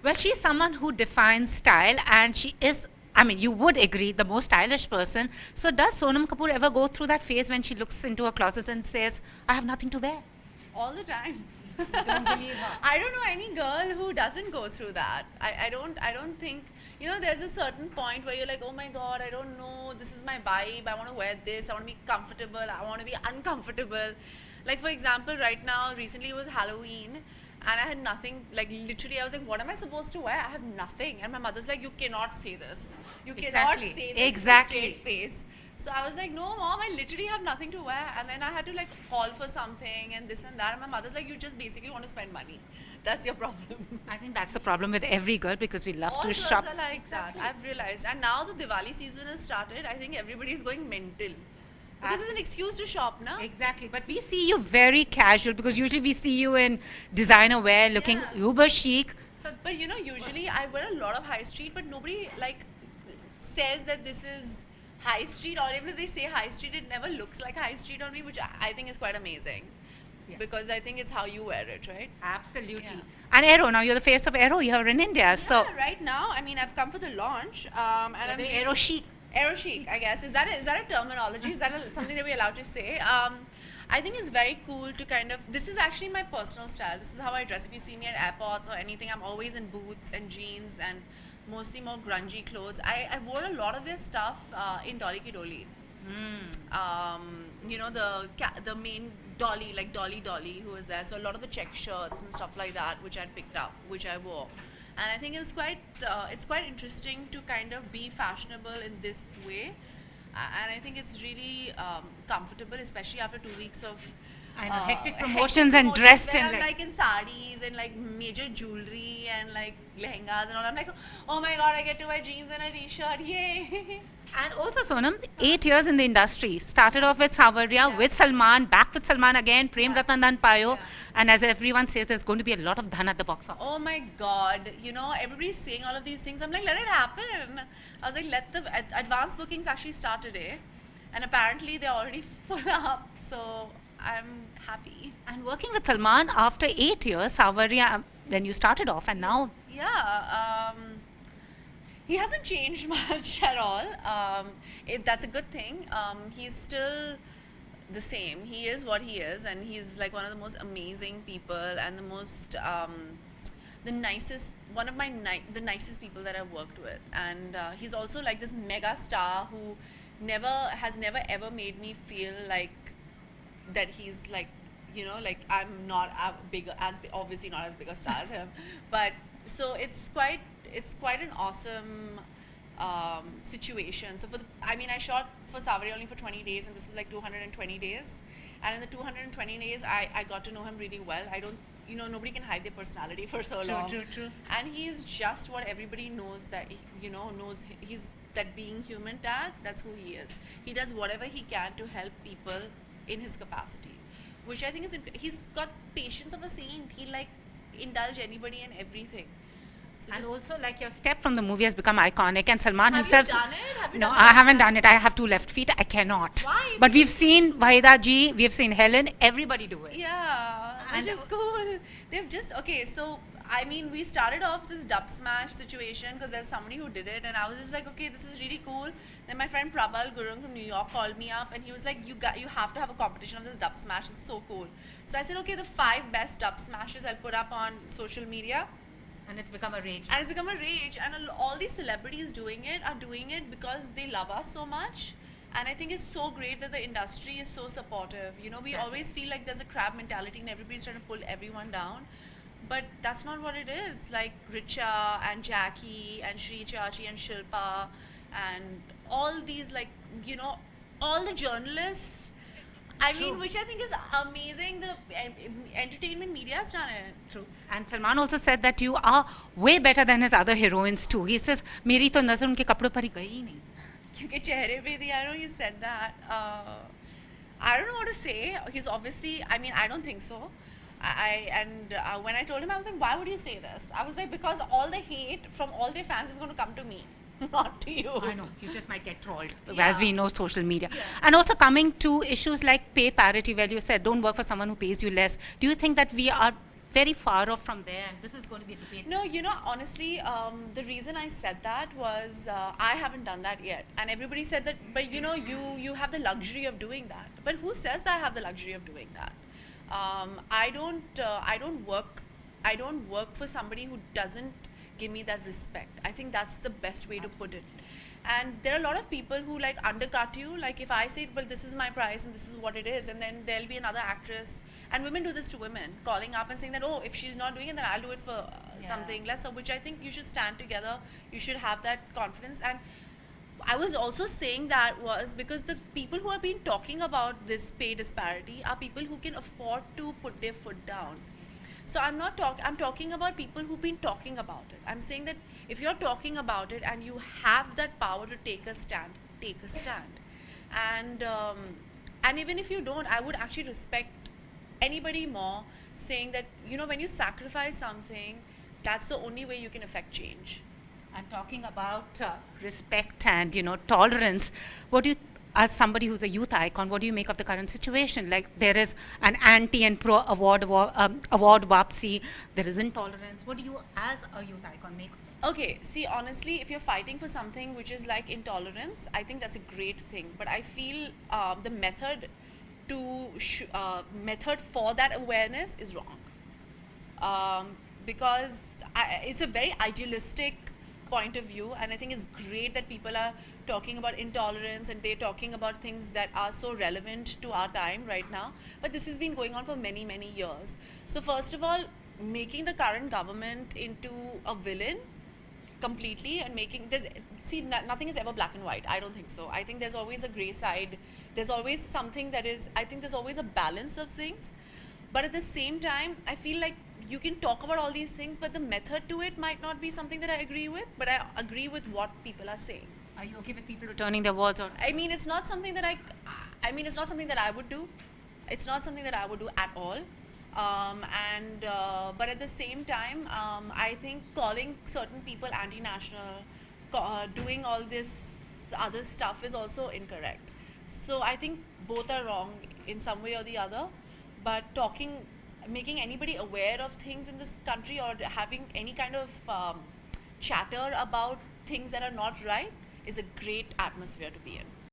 Well, she's someone who defines style, and she is, I mean, you would agree, the most stylish person. So, does Sonam Kapoor ever go through that phase when she looks into her closet and says, I have nothing to wear? All the time. Don't believe her. I don't know any girl who doesn't go through that. I don't think, there's a certain point where you're like, oh my god, I don't know, this is my vibe, I want to wear this, I want to be comfortable, I want to be uncomfortable. Like for example, right now, recently it was Halloween and I had nothing, like literally I was like, what am I supposed to wear? I have nothing. And my mother's like, you cannot say this. You cannot Exactly. say this Exactly. with a straight face. So I was like, no, mom, I literally have nothing to wear. And then I had to like call for something and this and that. And my mother's like, you just basically want to spend money. That's your problem. I think that's the problem with every girl because we love All to girls shop. are like that. I've realized. And now the Diwali season has started. I think everybody's going mental. Because it's an excuse to shop, na? Exactly, but we see you very casual because usually we see you in designer wear looking Yeah. uber chic. But usually I wear a lot of high street, but nobody like says that this is high street, or even if they say high street, it never looks like high street on me, which I think is quite amazing. Yeah. Because I think it's how you wear it, right? Absolutely. Yeah. And Aero, now you're the face of Aero here in India. So, Yeah, right now, I mean, I've come for the launch, and I'm the Aero chic. Aero chic, I guess. Is that a terminology? Is that something that we're allowed to say? I think it's very cool to kind of. This is actually my personal style. This is how I dress. If you see me at airports or anything, I'm always in boots and jeans and mostly more grungy clothes. I wore a lot of their stuff in Dolly Ki Dolly. The main Dolly, like Dolly, who was there. So a lot of the check shirts and stuff like that, which I'd picked up, which I wore. And I think it was it's quite interesting to kind of be fashionable in this way. And I think it's really comfortable, especially after 2 weeks of I know, hectic promotions and promotions dressed where in I'm like- like in sarees and like major jewelry and like lehengas and all. I'm like, oh my god, I get to wear jeans and a t-shirt, yay! And also, Sonam, 8 years in the industry. Started off with Savarya, with Salman, back with Salman again, Prem Ratan Dhan Payo. Yeah. And as everyone says, there's going to be a lot of dhan at the box office. Oh my god, everybody's saying all of these things. I'm like, let it happen. I was like, let the advance bookings actually start today. And apparently they're already full up. So I'm happy. And working with Salman after 8 years, Savarya, when you started off, and now Yeah, he hasn't changed much at all. That's a good thing. He's still the same. He is what he is, and he's like one of the most amazing people and the most, the nicest, one of the nicest people that I've worked with. And he's also like this mega star who has never ever made me feel like that he's like, like I'm not obviously not as big a star as him, but so it's quite an awesome situation. So I shot for Savarya only for 20 days, and this was like 220 days. And in the 220 days, I got to know him really well. I don't, nobody can hide their personality for so long. True. And he's just what everybody knows that, he's that being human tag, that's who he is. He does whatever he can to help people in his capacity, which I think is, he's got patience of a saint. He'll like indulge anybody and everything. So And just, also, like, your step from the movie has become iconic, and Salman have himself. you done it? Have you No, done I it? haven't done it. I have 2 left feet. I cannot. Why? But we've seen Vahida ji, we've seen Helen, everybody do it. Yeah, which And- is cool. They've just, okay, so we started off this dub smash situation because there's somebody who did it, and I was just like, okay, this is really cool. Then my friend Prabal Gurung from New York called me up, and he was like, you have to have a competition of this dub smash. It's so cool. So I said, okay, the 5 best dub smashes I'll put up on social media. And it's become a rage. And it's become a rage, and all these celebrities are doing it because they love us so much. And I think it's so great that the industry is so supportive. We always feel like there's a crab mentality and everybody's trying to pull everyone down. But that's not what it is. Like Richa and Jackie and Shri Chachi and Shilpa and all these, like, all the journalists. I mean, True. which I think is amazing. The entertainment media has done it. True. And Salman also said that you are way better than his other heroines too. He says, मेरी तो नजर उनके कपड़ों पर ही गई ही नहीं. क्योंकि चेहरे पे थी, I know you said that. I don't know what to say. He's obviously, I don't think so. When I told him, I was like, why would you say this? I was like, because all the hate from all their fans is going to come to me, not to you. I know, you just might get trolled, Yeah. as we know social media. Yeah. And also coming to issues like pay parity, where you said don't work for someone who pays you less. Do you think that we are very far off from there, and this is going to be a debate. No, you know, honestly, the reason I said that was I haven't done that yet, and everybody said that. But you know, you have the luxury of doing that. But who says that I have the luxury of doing that? I don't work. I don't work for somebody who doesn't give me that respect. I think that's the best way to put it. And there are a lot of people who like undercut you. Like if I say, well, this is my price and this is what it is, and then there'll be another actress, and women do this to women, calling up and saying that, oh, if she's not doing it, then I'll do it for something lesser. Which I think you should stand together. You should have that confidence. And I was also saying that was because the people who have been talking about this pay disparity are people who can afford to put their foot down. So I'm talking about people who've been talking about it. I'm saying that if you're talking about it and you have that power to take a stand, take a stand. And even if you don't, I would actually respect anybody more saying that, you know, when you sacrifice something, that's the only way you can affect change. And talking about respect and, you know, tolerance, what do you, as somebody who's a youth icon, what do you make of the current situation? Like there is an anti and pro award Wapsi, there is intolerance. What do you, as a youth icon, make of it? Okay, see, honestly, if you're fighting for something which is like intolerance, I think that's a great thing. But I feel the method method for that awareness is wrong. Because it's a very idealistic point of view, and I think it's great that people are talking about intolerance and they're talking about things that are so relevant to our time right now. But this has been going on for many, many years. So first of all, making the current government into a villain completely and nothing is ever black and white. I don't think so. I think there's always a gray side. There's always something that is, I think there's always a balance of things. But at the same time, I feel like you can talk about all these things, but the method to it might not be something that I agree with, but I agree with what people are saying. Are you okay with people returning their words? Or I mean, it's not something that it's not something that I would do. It's not something that I would do at all. But at the same time, I think calling certain people anti-national, doing all this other stuff is also incorrect. So I think both are wrong in some way or the other. But making anybody aware of things in this country or having any kind of chatter about things that are not right is a great atmosphere to be in.